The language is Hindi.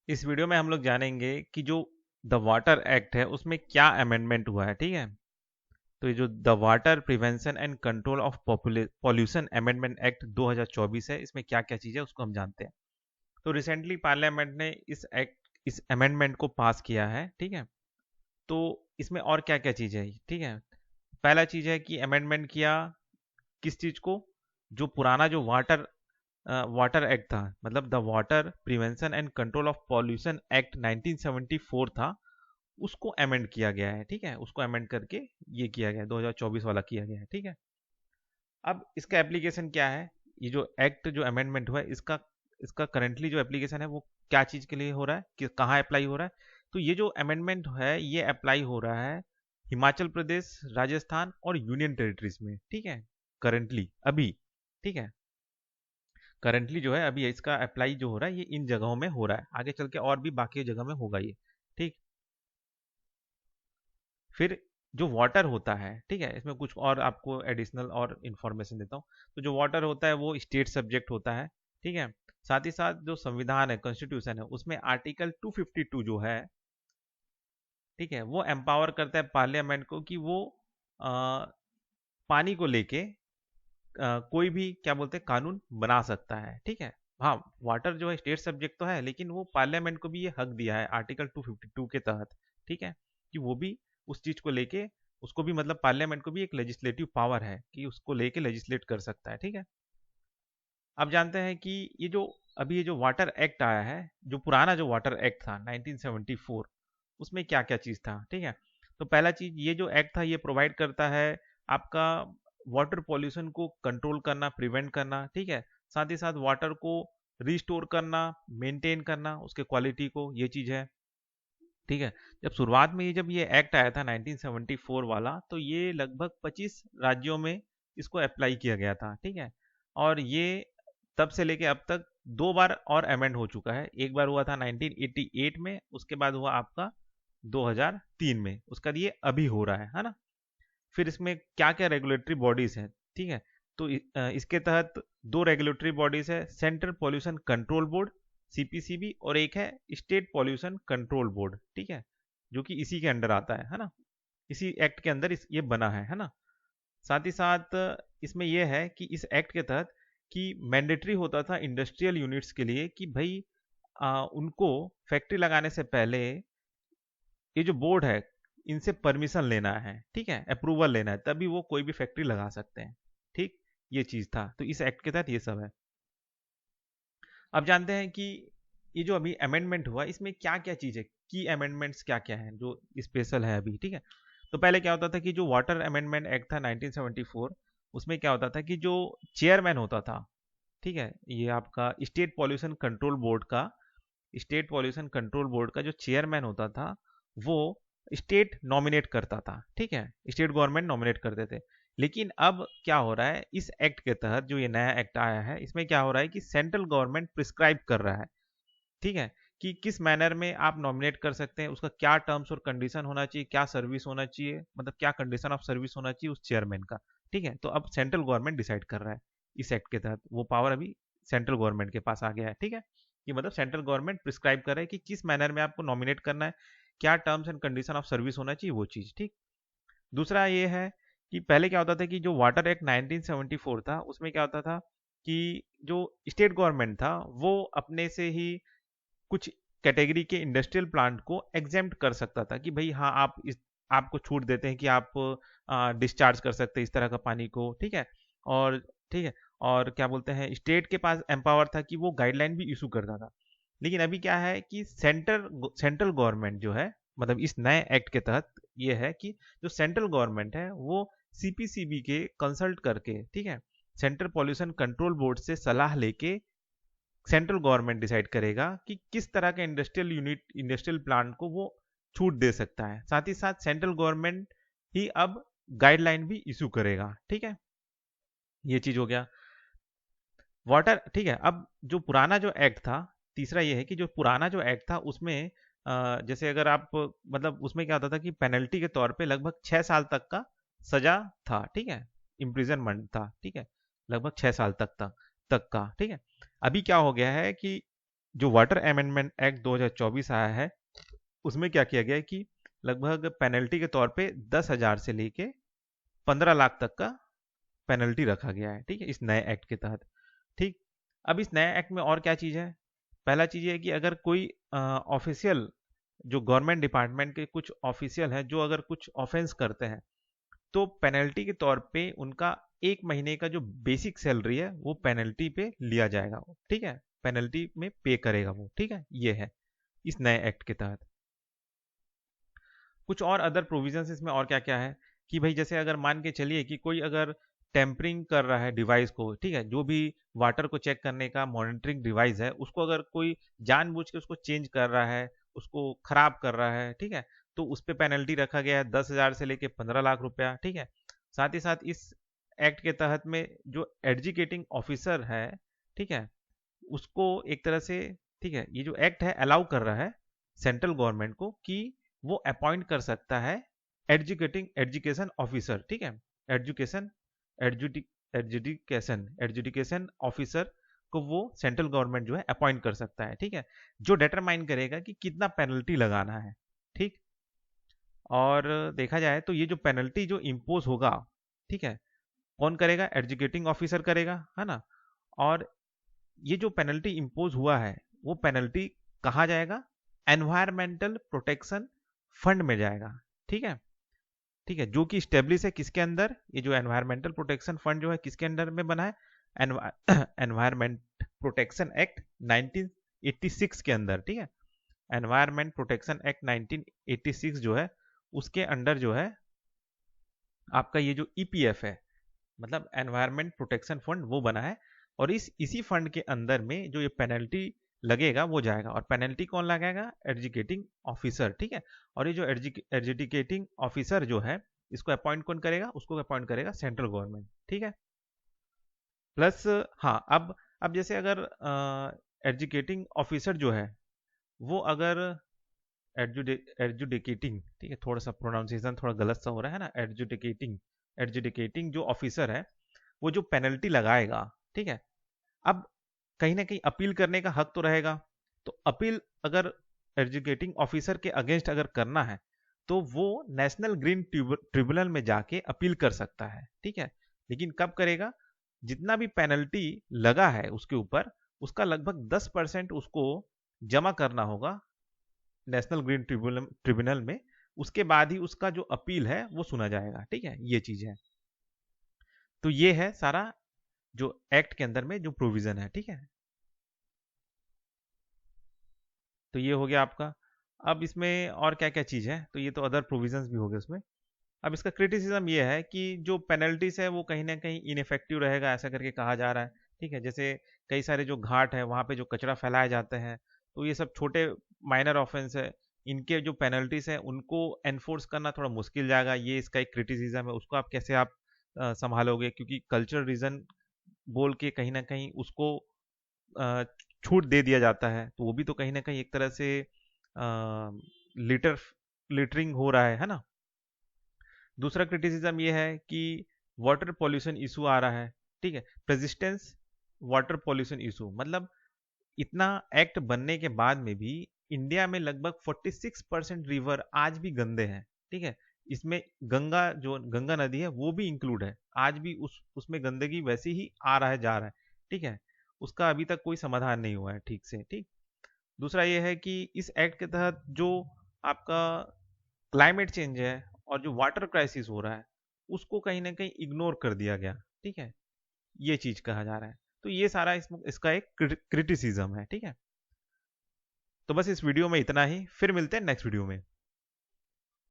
इस वीडियो में हम लोग जानेंगे कि जो द वाटर एक्ट है उसमें क्या अमेंडमेंट हुआ है। ठीक है, तो ये जो the water prevention and control of pollution amendment act 2024 है, इसमें क्या क्या चीज़ है उसको हम जानते हैं। तो रिसेंटली पार्लियामेंट ने इस अमेंडमेंट को पास किया है। ठीक है, तो इसमें और क्या क्या चीज़ है। ठीक है, पहला चीज़ है कि अमेंडमेंट किया किस चीज़ को, जो पुराना जो वाटर एक्ट था, मतलब the water prevention and control of pollution act 1974 था, उसको अमेंड किया गया है। ठीक है, उसको अमेंड करके ये किया गया है, 2024 वाला किया गया है। ठीक है, अब इसका एप्लीकेशन क्या है, ये जो एक्ट जो अमेंडमेंट हुआ है इसका इसका करंटली जो एप्लीकेशन है वो क्या चीज़ के लिए हो रहा है, कि कहाँ अप्लाई हो रहा है। तो ये जो अमेंडमेंट है ये अप्लाई हो रहा है हिमाचल प्रदेश, राजस्थान और यूनियन टेरिटरीज में। ठीक है, करंटली अभी। ठीक है, करंटली जो है अभी इसका अप्लाई जो हो रहा है ये इन जगहों में हो रहा है, आगे चल के और भी बाकी जगह में होगा ये। ठीक, फिर जो वाटर होता है, ठीक है, इसमें कुछ और आपको एडिशनल और इन्फॉर्मेशन देता हूँ। तो जो वाटर होता है वो स्टेट सब्जेक्ट होता है। ठीक है, साथ ही साथ जो संविधान है, कॉन्स्टिट्यूशन है, उसमें आर्टिकल 252 जो है, ठीक है, वो एम्पावर करता है पार्लियामेंट को कि वो आ, पानी को लेके कोई भी क्या बोलते हैं कानून बना सकता है। ठीक है, हाँ, वाटर जो है स्टेट सब्जेक्ट तो है, लेकिन वो पार्लियामेंट को भी ये हक दिया है आर्टिकल 252 के तहत। ठीक है, कि वो भी उस चीज को लेके, उसको भी मतलब पार्लियामेंट को भी एक लेजिस्लेटिव पावर है कि उसको लेके लेजिस्लेट कर सकता है। ठीक है, अब जानते हैं कि ये जो अभी ये जो वाटर एक्ट आया है, जो पुराना जो वाटर एक्ट था 1974, उसमें क्या क्या चीज था। ठीक है, तो पहला चीज ये जो एक्ट था ये प्रोवाइड करता है आपका वाटर पॉल्यूशन को कंट्रोल करना, प्रिवेंट करना। ठीक है, साथ ही साथ वाटर को रिस्टोर करना, मेंटेन करना उसके क्वालिटी को, ये चीज है। ठीक है, जब शुरुआत में जब ये एक्ट आया था 1974 वाला, तो ये लगभग 25 राज्यों में इसको अप्लाई किया गया था। ठीक है, और ये तब से लेके अब तक दो बार और अमेंड हो चुका है। एक बार हुआ था 1988 में, उसके बाद हुआ आपका 2003 में, उसका ये अभी हो रहा है ना। फिर इसमें क्या क्या रेगुलेटरी बॉडीज हैं। ठीक है, तो इसके तहत दो रेगुलेटरी बॉडीज है, central pollution control board CPCB, और एक है स्टेट पॉल्यूशन कंट्रोल बोर्ड। ठीक है, जो कि इसी के अंडर आता है ना, इसी एक्ट के अंदर ये बना है ना। साथ ही साथ इसमें यह है कि इस एक्ट के तहत कि मैंडेटरी होता था इंडस्ट्रियल यूनिट्स के लिए कि भाई उनको फैक्ट्री लगाने से पहले ये जो बोर्ड है इनसे परमिशन लेना है। ठीक है, अप्रूवल लेना है, तभी वो कोई भी फैक्ट्री लगा सकते हैं। ठीक, ये चीज था, तो इस एक्ट के तहत ये सब है। अब जानते हैं कि ये जो अभी अमेंडमेंट हुआ इसमें क्या क्या चीज है, की अमेंडमेंट्स क्या क्या है जो स्पेशल है अभी। ठीक है, तो पहले क्या होता था कि जो वाटर अमेंडमेंट एक्ट था 1974, उसमें क्या होता था कि जो चेयरमैन होता था, ठीक है, ये आपका स्टेट पॉल्यूशन कंट्रोल बोर्ड का जो चेयरमैन होता था, वो स्टेट नॉमिनेट करता था। ठीक है, स्टेट गवर्नमेंट नॉमिनेट करते थे। लेकिन अब क्या हो रहा है, इस एक्ट के तहत जो ये नया एक्ट आया है, इसमें क्या हो रहा है कि सेंट्रल गवर्नमेंट प्रिस्क्राइब कर रहा है। ठीक है, कि किस मैनर में आप नॉमिनेट कर सकते हैं, उसका क्या टर्म्स और कंडीशन होना चाहिए, क्या सर्विस होना चाहिए, मतलब क्या कंडीशन ऑफ सर्विस होना चाहिए उस चेयरमैन का। ठीक है, तो अब सेंट्रल गवर्नमेंट डिसाइड कर रहा है इस एक्ट के तहत, वो पावर अभी सेंट्रल गवर्नमेंट के पास आ गया है। ठीक है, कि मतलब सेंट्रल गवर्नमेंट प्रिस्क्राइब कर रहा है कि किस मैनर में आपको नॉमिनेट करना है, क्या terms and condition of service होना चाहिए, वो चीज़। ठीक, दूसरा ये है कि पहले क्या होता था कि जो वाटर एक्ट 1974 था उसमें क्या होता था कि जो स्टेट गवर्नमेंट था वो अपने से ही कुछ कैटेगरी के इंडस्ट्रियल प्लांट को एग्जेम्प्ट कर सकता था कि भाई हाँ, आप इस आपको छूट देते हैं कि आप डिस्चार्ज कर सकते हैं इस तरह का पानी को। ठीक है, और ठीक है, और क्या बोलते हैं, स्टेट के पास एम्पावर था कि वो गाइडलाइन भी इशू करता था। लेकिन अभी क्या है कि सेंट्रल गवर्नमेंट जो है, मतलब इस नए एक्ट के तहत ये है कि जो सेंट्रल गवर्नमेंट है वो सीपीसीबी के कंसल्ट करके, ठीक है, सेंट्रल पॉल्यूशन कंट्रोल बोर्ड से सलाह लेके सेंट्रल गवर्नमेंट डिसाइड करेगा कि किस तरह का इंडस्ट्रियल प्लांट को वो छूट दे सकता है। साथ ही साथ सेंट्रल गवर्नमेंट ही अब गाइडलाइन भी इशू करेगा। ठीक है, ये चीज हो गया वाटर। ठीक है, अब जो पुराना जो एक्ट था, तीसरा ये है कि जो पुराना जो एक्ट था उसमें जैसे अगर आप, मतलब उसमें क्या होता था कि पेनल्टी के तौर पे लगभग 6 साल तक का सजा था। ठीक है, इम्प्रिजनमेंट था। ठीक है, लगभग 6 साल तक का। ठीक है, अभी क्या हो गया है कि जो वाटर अमेंडमेंट एक्ट 2024 आया है, उसमें क्या किया गया है कि लगभग पेनल्टी के तौर पे 10,000 से लेके 15 लाख तक का पेनल्टी रखा गया है, ठीक है, इस नए एक्ट के तहत। ठीक। अब इस नए एक्ट में और क्या चीज़ है? पहला चीज़ ये है कि अगर कोई ऑफिशियल, जो गवर्नमेंट डिपार्टमेंट के कुछ ऑफिशियल हैं, जो अगर कुछ ऑफेंस करते हैं, तो पेनल्टी के तौर पे उनका 1 महीने का जो बेसिक सैलरी है वो पेनल्टी पे लिया जाएगा, ठीक है, पेनल्टी में पे करेगा वो, ठीक है, ये है इस नए एक्ट के तहत। कुछ और अदर प्रोविजंस इसमें और क्या क्या है कि भाई जैसे अगर मान के चलिए कि कोई अगर टेम्परिंग कर रहा है डिवाइस को, ठीक है, जो भी वाटर को चेक करने का मॉनिटरिंग डिवाइस है, उसको अगर कोई जानबूझ के उसको चेंज कर रहा है, उसको खराब कर रहा है, ठीक है, तो उस पर पेनल्टी रखा गया है 10,000 से लेके 15 लाख रुपया, ठीक है। साथ ही साथ इस एक्ट के तहत में जो एजुकेटिंग ऑफिसर है, ठीक है, उसको एक तरह से, ठीक है, ये जो एक्ट है अलाउ कर रहा है सेंट्रल गवर्नमेंट को कि वो अपॉइंट कर सकता है एजुकेशन ऑफिसर, ठीक है, एजुकेशन एजुकेशन ऑफिसर को वो सेंट्रल गवर्नमेंट जो है अपॉइंट कर सकता है, ठीक है, जो डिटरमाइन करेगा कि कितना पेनल्टी लगाना है, ठीक। और देखा जाए तो ये जो पेनल्टी जो इम्पोज होगा, ठीक है, कौन करेगा? एजुकेटिंग ऑफिसर करेगा, है ना। और ये जो पेनल्टी इम्पोज हुआ है, वो पेनल्टी कहाँ जाएगा? एनवायरमेंटल प्रोटेक्शन फंड में जाएगा, ठीक है, ठीक है, जो कि स्टेब्लिश है किसके अंदर? ये जो एनवायरमेंटल प्रोटेक्शन फंड जो है किसके अंडर में बना है? एनवायरमेंट प्रोटेक्शन एक्ट 1986 के अंदर, ठीक है, एनवायरमेंट प्रोटेक्शन एक्ट 1986 जो है उसके अंडर जो है आपका ये जो ईपीएफ है, मतलब एनवायरमेंट प्रोटेक्शन फंड, वो बना है। और इसी फंड के अंदर में जो ये पेनल्टी लगेगा वो जाएगा, और पेनल्टी कौन लगाएगा? एजुकेटिंग ऑफिसर, ठीक है। और ये जो एजुकेटिंग ऑफिसर जो है, इसको अपॉइंट कौन करेगा? उसको अपॉइंट करेगा सेंट्रल गवर्नमेंट, ठीक है। प्लस हाँ, अब जैसे अगर एजुकेटिंग ऑफिसर जो है वो अगर एजुडिकेटिंग, ठीक है, थोड़ा सा प्रोनाउंसिएशन थोड़ा गलत सा हो रहा है ना, एजुडिकेटिंग जो ऑफिसर है वो जो पेनल्टी लगाएगा, ठीक है, अब कहीं ना कहीं अपील करने का हक तो रहेगा। तो अपील अगर एजुकेटिंग ऑफिसर के अगेंस्ट अगर करना है तो वो नेशनल ग्रीन ट्रिब्यूनल में जाके अपील कर सकता है, ठीक है। लेकिन कब करेगा? जितना भी पेनल्टी लगा है उसके ऊपर, उसका लगभग 10% उसको जमा करना होगा नेशनल ग्रीन ट्रिब्यूनल में। उसके बाद ही उसका जो अपील है वो सुना जाएगा, ठीक है, ये चीज है। तो ये है सारा जो एक्ट के अंदर में जो प्रोविजन है, ठीक है। तो ये हो गया आपका। अब इसमें और क्या क्या चीज़ है, तो ये तो अदर प्रोविजंस भी हो गए उसमें। अब इसका क्रिटिसिज्म ये है कि जो पेनल्टीज है वो कहीं ना कहीं इनफेक्टिव रहेगा, ऐसा करके कहा जा रहा है, ठीक है। जैसे कई सारे जो घाट है वहाँ पे जो कचरा फैलाए जाते हैं, तो ये सब छोटे माइनर ऑफेंस है, इनके जो पेनल्टीज है उनको एनफोर्स करना थोड़ा मुश्किल जाएगा, ये इसका एक क्रिटिसिज्म है। उसको आप कैसे आप संभालोगे? क्योंकि कल्चरल रीजन बोल के कहीं ना कहीं उसको अ, छूट दे दिया जाता है, तो वो भी तो कहीं ना कहीं एक तरह से लिटर लिटरिंग हो रहा है ना। दूसरा क्रिटिसिज्म ये है कि वाटर पॉल्यूशन इशू आ रहा है, ठीक है, प्रेजिस्टेंस वाटर पॉल्यूशन इशू, मतलब इतना एक्ट बनने के बाद में भी इंडिया में लगभग 46% रिवर आज भी गंदे हैं, ठीक है। इसमें गंगा, जो गंगा नदी है वो भी इंक्लूड है, आज भी उसमें गंदगी वैसे ही आ रहा है जा रहा है, ठीक है। उसका अभी तक कोई समाधान नहीं हुआ है ठीक से, ठीक। दूसरा ये है कि इस एक्ट के तहत जो आपका क्लाइमेट चेंज है और जो वाटर क्राइसिस हो रहा है उसको कहीं ना कहीं इग्नोर कर दिया गया, ठीक है, ये चीज कहा जा रहा है। तो ये सारा इसका एक क्रिटिसिज्म है, ठीक है। तो बस इस वीडियो में इतना ही, फिर मिलते हैं नेक्स्ट वीडियो में।